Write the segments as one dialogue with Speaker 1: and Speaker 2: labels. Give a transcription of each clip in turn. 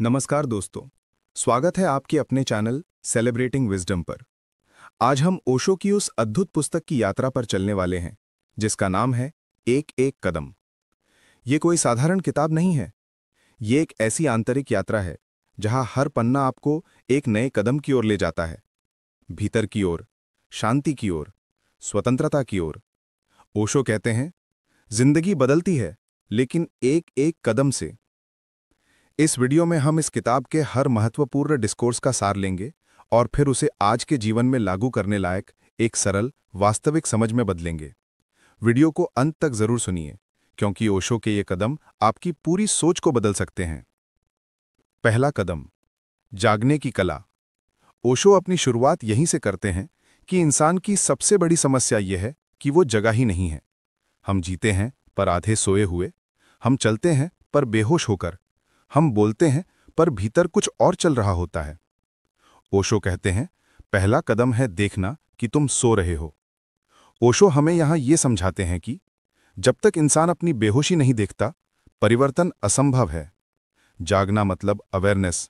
Speaker 1: नमस्कार दोस्तों, स्वागत है आपके अपने चैनल सेलिब्रेटिंग विजडम पर। आज हम ओशो की उस अद्भुत पुस्तक की यात्रा पर चलने वाले हैं जिसका नाम है एक एक कदम। ये कोई साधारण किताब नहीं है। ये एक ऐसी आंतरिक यात्रा है जहां हर पन्ना आपको एक नए कदम की ओर ले जाता है, भीतर की ओर, शांति की ओर, स्वतंत्रता की ओर। ओशो कहते हैं, जिंदगी बदलती है लेकिन एक एक कदम से। इस वीडियो में हम इस किताब के हर महत्वपूर्ण डिस्कोर्स का सार लेंगे और फिर उसे आज के जीवन में लागू करने लायक एक सरल, वास्तविक समझ में बदलेंगे। वीडियो को अंत तक जरूर सुनिए, क्योंकि ओशो के ये कदम आपकी पूरी सोच को बदल सकते हैं। पहला कदम, जागने की कला। ओशो अपनी शुरुआत यहीं से करते हैं कि इंसान की सबसे बड़ी समस्या यह है कि वो जगा ही नहीं है। हम जीते हैं पर आधे सोए हुए, हम चलते हैं पर बेहोश होकर, हम बोलते हैं पर भीतर कुछ और चल रहा होता है। ओशो कहते हैं, पहला कदम है देखना कि तुम सो रहे हो। ओशो हमें यहां ये समझाते हैं कि जब तक इंसान अपनी बेहोशी नहीं देखता, परिवर्तन असंभव है। जागना मतलब अवेयरनेस,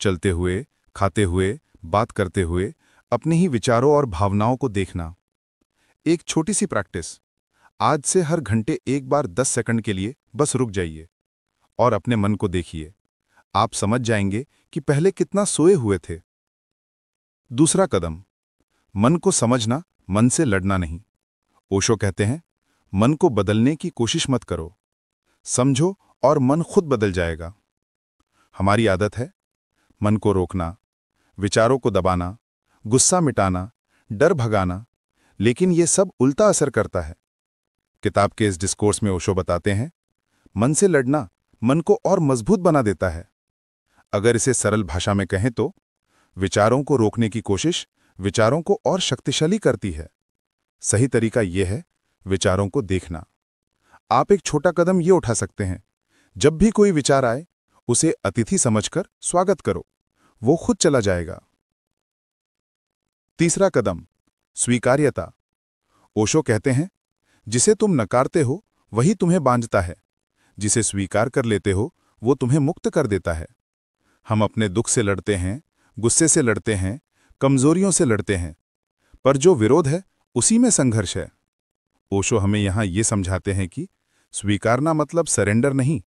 Speaker 1: चलते हुए, खाते हुए, बात करते हुए अपने ही विचारों और भावनाओं को देखना। एक छोटी सी प्रैक्टिस, आज से हर घंटे एक बार 10 सेकंड के लिए बस रुक जाइए और अपने मन को देखिए। आप समझ जाएंगे कि पहले कितना सोए हुए थे। दूसरा कदम, मन को समझना, मन से लड़ना नहीं। ओशो कहते हैं, मन को बदलने की कोशिश मत करो, समझो और मन खुद बदल जाएगा। हमारी आदत है मन को रोकना, विचारों को दबाना, गुस्सा मिटाना, डर भगाना, लेकिन यह सब उल्टा असर करता है। किताब के इस डिस्कोर्स में ओशो बताते हैं, मन से लड़ना मन को और मजबूत बना देता है। अगर इसे सरल भाषा में कहें तो विचारों को रोकने की कोशिश विचारों को और शक्तिशाली करती है। सही तरीका यह है विचारों को देखना। आप एक छोटा कदम ये उठा सकते हैं, जब भी कोई विचार आए उसे अतिथि समझकर स्वागत करो, वो खुद चला जाएगा। तीसरा कदम, स्वीकार्यता। ओशो कहते हैं, जिसे तुम नकारते हो वही तुम्हें बांधता है, जिसे स्वीकार कर लेते हो वो तुम्हें मुक्त कर देता है। हम अपने दुख से लड़ते हैं, गुस्से से लड़ते हैं, कमजोरियों से लड़ते हैं, पर जो विरोध है उसी में संघर्ष है। ओशो हमें यहां ये समझाते हैं कि स्वीकारना मतलब सरेंडर नहीं,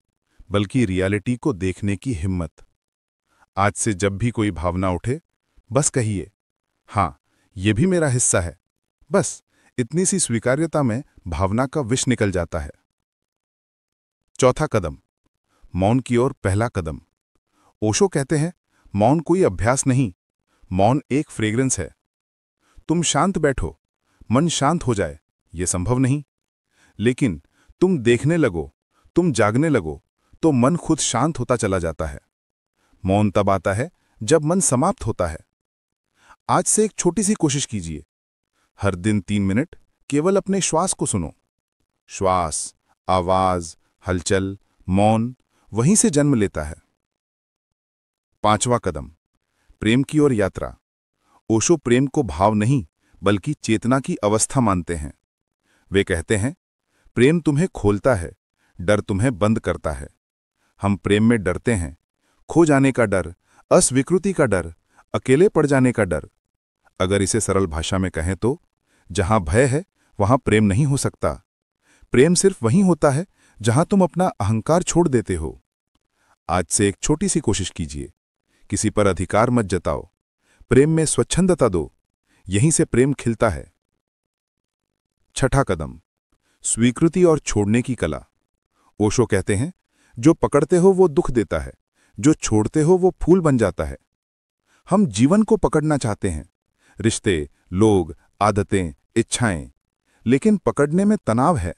Speaker 1: बल्कि रियलिटी को देखने की हिम्मत। आज से जब भी कोई भावना उठे, बस कहिए, हां, यह भी मेरा हिस्सा है। बस इतनी सी स्वीकार्यता में भावना का विष निकल जाता है। चौथा कदम, मौन की ओर पहला कदम। ओशो कहते हैं, मौन कोई अभ्यास नहीं, मौन एक फ्रेग्रेंस है। तुम शांत बैठो, मन शांत हो जाए, यह संभव नहीं। लेकिन तुम देखने लगो, तुम जागने लगो, तो मन खुद शांत होता चला जाता है। मौन तब आता है जब मन समाप्त होता है। आज से एक छोटी सी कोशिश कीजिए, हर दिन 3 मिनट केवल अपने श्वास को सुनो। श्वास, आवाज, हलचल, मौन वहीं से जन्म लेता है। पांचवा कदम, प्रेम की ओर यात्रा। ओशो प्रेम को भाव नहीं बल्कि चेतना की अवस्था मानते हैं। वे कहते हैं, प्रेम तुम्हें खोलता है, डर तुम्हें बंद करता है। हम प्रेम में डरते हैं, खो जाने का डर, अस्वीकृति का डर, अकेले पड़ जाने का डर। अगर इसे सरल भाषा में कहें तो जहां भय है वहां प्रेम नहीं हो सकता। प्रेम सिर्फ वहीं होता है जहां तुम अपना अहंकार छोड़ देते हो। आज से एक छोटी सी कोशिश कीजिए, किसी पर अधिकार मत जताओ, प्रेम में स्वच्छंदता दो, यहीं से प्रेम खिलता है। छठा कदम, स्वीकृति और छोड़ने की कला। ओशो कहते हैं, जो पकड़ते हो वो दुख देता है, जो छोड़ते हो वो फूल बन जाता है। हम जीवन को पकड़ना चाहते हैं, रिश्ते, लोग, आदतें, इच्छाएं, लेकिन पकड़ने में तनाव है।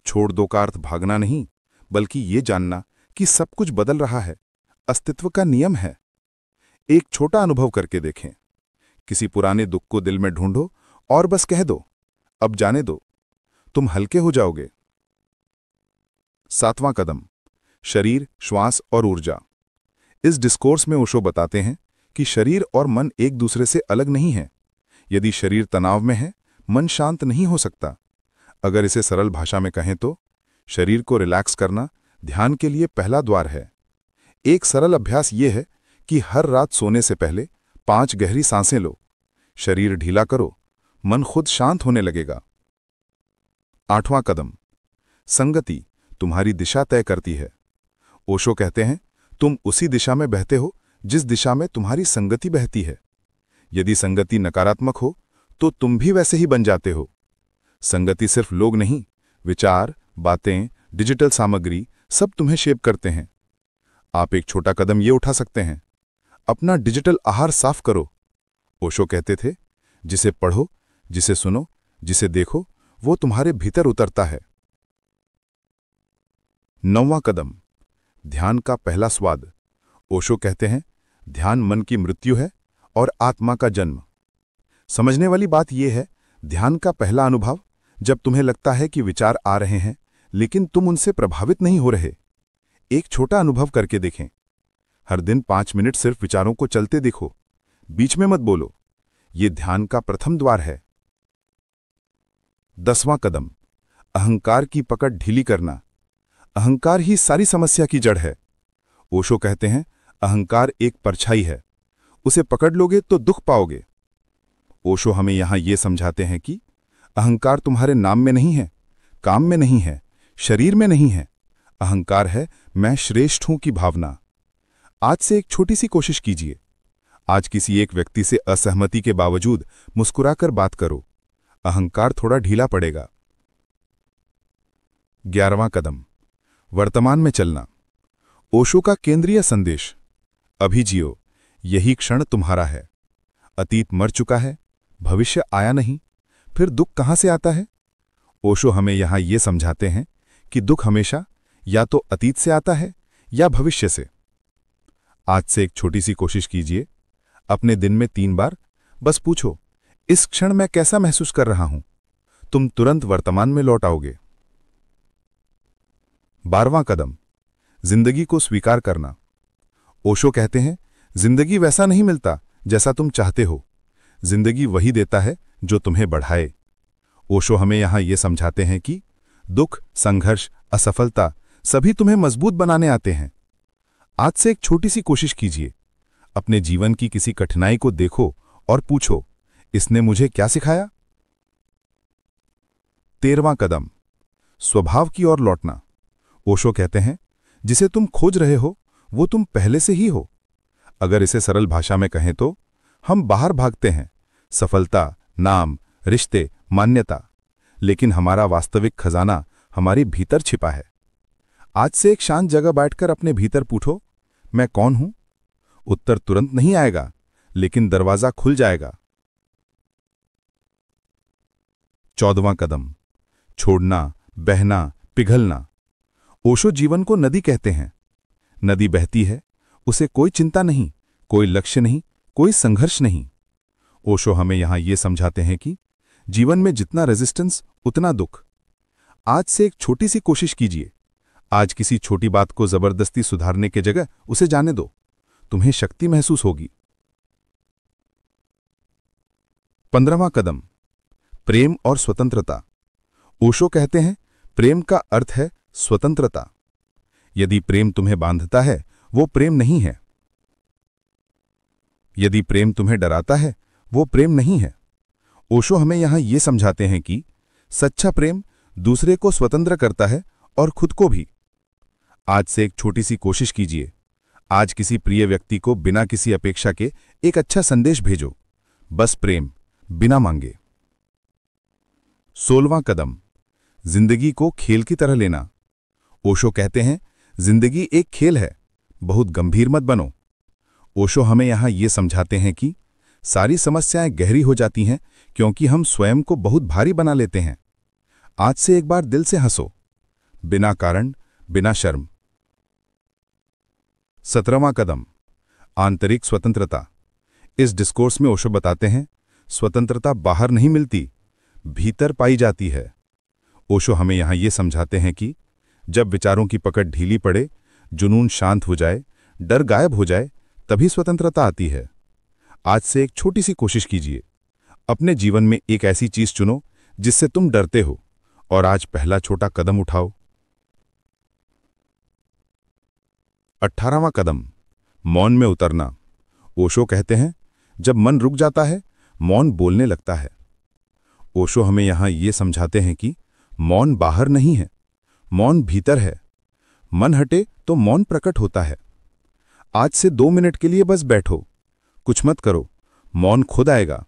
Speaker 1: छोड़ दो का अर्थ भागना नहीं, बल्कि ये जानना कि सब कुछ बदल रहा है, अस्तित्व का नियम है। एक छोटा अनुभव करके देखें, किसी पुराने दुख को दिल में ढूंढो और बस कह दो, अब जाने दो, तुम हल्के हो जाओगे। सातवां कदम, शरीर, श्वास और ऊर्जा। इस डिस्कोर्स में ओशो बताते हैं कि शरीर और मन एक दूसरे से अलग नहीं है। यदि शरीर तनाव में है, मन शांत नहीं हो सकता। अगर इसे सरल भाषा में कहें तो शरीर को रिलैक्स करना ध्यान के लिए पहला द्वार है। एक सरल अभ्यास ये है कि हर रात सोने से पहले 5 गहरी सांसें लो। शरीर ढीला करो, मन खुद शांत होने लगेगा। 8वां कदम, संगति तुम्हारी दिशा तय करती है। ओशो कहते हैं, तुम उसी दिशा में बहते हो जिस दिशा में तुम्हारी संगति बहती है। यदि संगति नकारात्मक हो तो तुम भी वैसे ही बन जाते हो। संगति सिर्फ लोग नहीं, विचार, बातें, डिजिटल सामग्री सब तुम्हें शेप करते हैं। आप एक छोटा कदम ये उठा सकते हैं, अपना डिजिटल आहार साफ करो। ओशो कहते थे, जिसे पढ़ो, जिसे सुनो, जिसे देखो, वो तुम्हारे भीतर उतरता है। 9वां कदम, ध्यान का पहला स्वाद। ओशो कहते हैं, ध्यान मन की मृत्यु है और आत्मा का जन्म। समझने वाली बात यह है, ध्यान का पहला अनुभव जब तुम्हें लगता है कि विचार आ रहे हैं लेकिन तुम उनसे प्रभावित नहीं हो रहे। एक छोटा अनुभव करके देखें। हर दिन 5 मिनट सिर्फ विचारों को चलते देखो, बीच में मत बोलो। ये ध्यान का प्रथम द्वार है। 10वां कदम, अहंकार की पकड़ ढीली करना। अहंकार ही सारी समस्या की जड़ है। ओशो कहते हैं, अहंकार एक परछाई है, उसे पकड़ लोगे तो दुख पाओगे। ओशो हमें यहां ये समझाते हैं कि अहंकार तुम्हारे नाम में नहीं है, काम में नहीं है, शरीर में नहीं है। अहंकार है मैं श्रेष्ठ हूं की भावना। आज से एक छोटी सी कोशिश कीजिए। आज किसी एक व्यक्ति से असहमति के बावजूद मुस्कुराकर बात करो। अहंकार थोड़ा ढीला पड़ेगा। 11वां कदम, वर्तमान में चलना। ओशो का केंद्रीय संदेश, अभी जियो, यही क्षण तुम्हारा है। अतीत मर चुका है, भविष्य आया नहीं, फिर दुख कहां से आता है? ओशो हमें यहां ये समझाते हैं कि दुख हमेशा या तो अतीत से आता है या भविष्य से। आज से एक छोटी सी कोशिश कीजिए। अपने दिन में 3 बार बस पूछो, इस क्षण मैं कैसा महसूस कर रहा हूं? तुम तुरंत वर्तमान में लौट आओगे। 12वां कदम, जिंदगी को स्वीकार करना। ओशो कहते हैं, जिंदगी वैसा नहीं मिलता जैसा तुम चाहते हो। जिंदगी वही देता है जो तुम्हें बढ़ाए। ओशो हमें यहां यह समझाते हैं कि दुख, संघर्ष, असफलता सभी तुम्हें मजबूत बनाने आते हैं। आज से एक छोटी सी कोशिश कीजिए। अपने जीवन की किसी कठिनाई को देखो और पूछो, इसने मुझे क्या सिखाया? 13वां कदम, स्वभाव की ओर लौटना। ओशो कहते हैं, जिसे तुम खोज रहे हो वो तुम पहले से ही हो। अगर इसे सरल भाषा में कहें तो हम बाहर भागते हैं, सफलता, नाम, रिश्ते, मान्यता, लेकिन हमारा वास्तविक खजाना हमारे भीतर छिपा है। आज से एक शांत जगह बैठकर अपने भीतर पूछो, मैं कौन हूं? उत्तर तुरंत नहीं आएगा, लेकिन दरवाजा खुल जाएगा। 14वां कदम, छोड़ना, बहना, पिघलना। ओशो जीवन को नदी कहते हैं। नदी बहती है, उसे कोई चिंता नहीं, कोई लक्ष्य नहीं, कोई संघर्ष नहीं। ओशो हमें यहां यह समझाते हैं कि जीवन में जितना रेजिस्टेंस उतना दुख। आज से एक छोटी सी कोशिश कीजिए। आज किसी छोटी बात को जबरदस्ती सुधारने के जगह उसे जाने दो, तुम्हें शक्ति महसूस होगी। 15वां कदम, प्रेम और स्वतंत्रता। ओशो कहते हैं, प्रेम का अर्थ है स्वतंत्रता। यदि प्रेम तुम्हें बांधता है वो प्रेम नहीं है। यदि प्रेम तुम्हें डराता है वो प्रेम नहीं है। ओशो हमें यहां यह समझाते हैं कि सच्चा प्रेम दूसरे को स्वतंत्र करता है और खुद को भी। आज से एक छोटी सी कोशिश कीजिए। आज किसी प्रिय व्यक्ति को बिना किसी अपेक्षा के एक अच्छा संदेश भेजो, बस प्रेम, बिना मांगे। 16वां कदम, जिंदगी को खेल की तरह लेना। ओशो कहते हैं, जिंदगी एक खेल है, बहुत गंभीर मत बनो। ओशो हमें यहां यह समझाते हैं कि सारी समस्याएं गहरी हो जाती हैं क्योंकि हम स्वयं को बहुत भारी बना लेते हैं। आज से एक बार दिल से हंसो, बिना कारण, बिना शर्म। 17वां कदम, आंतरिक स्वतंत्रता। इस डिस्कोर्स में ओशो बताते हैं, स्वतंत्रता बाहर नहीं मिलती, भीतर पाई जाती है। ओशो हमें यहां यह समझाते हैं कि जब विचारों की पकड़ ढीली पड़े, जुनून शांत हो जाए, डर गायब हो जाए, तभी स्वतंत्रता आती है। आज से एक छोटी सी कोशिश कीजिए। अपने जीवन में एक ऐसी चीज चुनो जिससे तुम डरते हो और आज पहला छोटा कदम उठाओ। 18वां कदम, मौन में उतरना। ओशो कहते हैं, जब मन रुक जाता है, मौन बोलने लगता है। ओशो हमें यहां ये समझाते हैं कि मौन बाहर नहीं है, मौन भीतर है। मन हटे तो मौन प्रकट होता है। आज से 2 मिनट के लिए बस बैठो, कुछ मत करो, मौन खुद आएगा।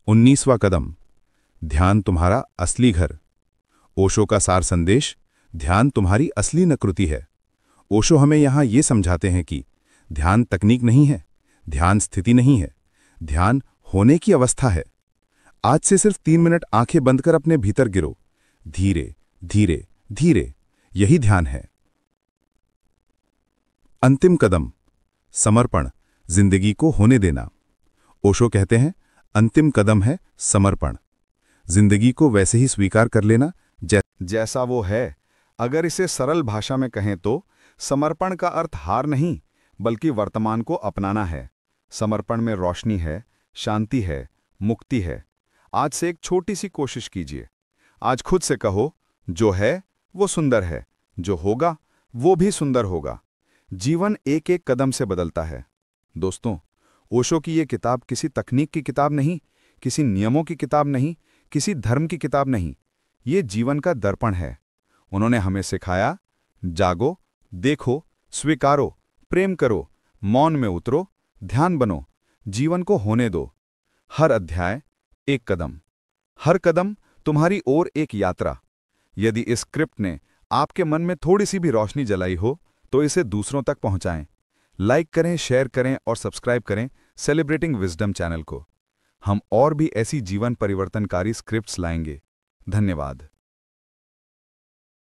Speaker 1: 19वां कदम, ध्यान तुम्हारा असली घर। ओशो का सार संदेश, ध्यान तुम्हारी असली नकृति है। ओशो हमें यहां ये समझाते हैं कि ध्यान तकनीक नहीं है, ध्यान स्थिति नहीं है, ध्यान होने की अवस्था है। आज से सिर्फ 3 मिनट आंखें बंद कर अपने भीतर गिरो, धीरे धीरे धीरे, यही ध्यान है। अंतिम कदम, समर्पण, जिंदगी को होने देना। ओशो कहते हैं, अंतिम कदम है समर्पण। जिंदगी को वैसे ही स्वीकार कर लेना जैसा वो है। अगर इसे सरल भाषा में कहें तो समर्पण का अर्थ हार नहीं, बल्कि वर्तमान को अपनाना है। समर्पण में रोशनी है, शांति है, मुक्ति है। आज से एक छोटी सी कोशिश कीजिए। आज खुद से कहो, जो है वो सुंदर है, जो होगा वो भी सुंदर होगा। जीवन एक एक कदम से बदलता है। दोस्तों, ओशो की ये किताब किसी तकनीक की किताब नहीं, किसी नियमों की किताब नहीं, किसी धर्म की किताब नहीं। ये जीवन का दर्पण है। उन्होंने हमें सिखाया, जागो, देखो, स्वीकारो, प्रेम करो, मौन में उतरो, ध्यान बनो, जीवन को होने दो। हर अध्याय एक कदम, हर कदम तुम्हारी ओर एक यात्रा। यदि इस स्क्रिप्ट ने आपके मन में थोड़ी सी भी रोशनी जलाई हो, तो इसे दूसरों तक पहुंचाएं। लाइक करें, शेयर करें और सब्सक्राइब करें सेलिब्रेटिंग विजडम चैनल को। हम और भी ऐसी जीवन परिवर्तनकारी स्क्रिप्ट्स लाएंगे। धन्यवाद।